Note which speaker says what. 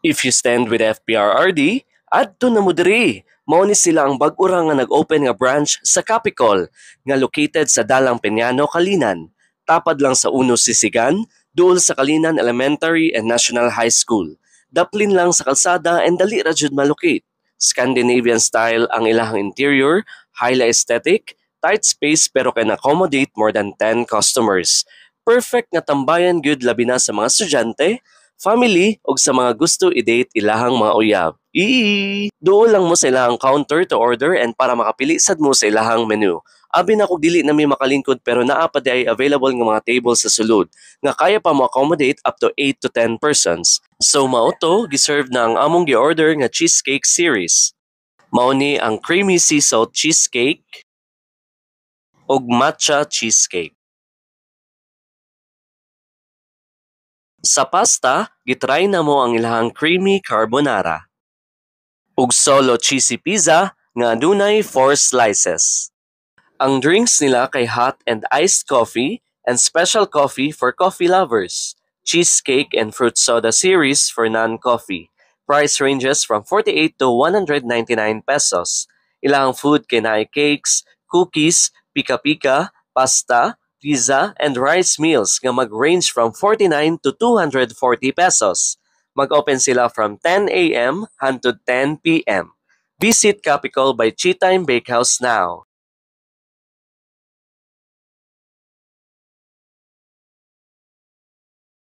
Speaker 1: If you stand with FPRRD, adto na mo diri. Mao ni sila ang bag-ura nga nag-open nga branch sa Capicol nga located sa Dalang Peñano, Kalinan. Tapad lang sa Uno Sisigan, duol sa Kalinan Elementary and National High School. Daplin lang sa kalsada and dali ra jud malocate. Scandinavian style ang ilahang interior, highly aesthetic, tight space pero can accommodate more than 10 customers. Perfect nga tambayan gyud labi na sa mga estudyante, family ug sa mga gusto i-date ilahang mga uyab. Duol lang mo sa ilahang counter to order and para makapili sad mo sa ilahang menu. Abi na kog dili na may makalingkod pero naa pa di ay available nga mga table sa sulod nga kaya pa mo accommodate up to 8 to 10 persons. So mao to giserve na ang among gi-order nga cheesecake series. Mao ni ang creamy sea salt cheesecake ug matcha cheesecake. Sa pasta, gitry na mo ang ilahang creamy carbonara. Ug solo cheesy pizza nga adunay 4 slices. Ang drinks nila kay hot and iced coffee and special coffee for coffee lovers. Cheesecake and fruit soda series for non-coffee. Price ranges from 48 to 199 pesos. Ilahang food kay naay cakes, cookies, pika-pika, pasta, pizza, and rice meals nga mag-range from 49 to 240 pesos. Mag-open sila from 10 a.m. hangtod 10 p.m. Visit Capicol by Cheetime Bakehouse now.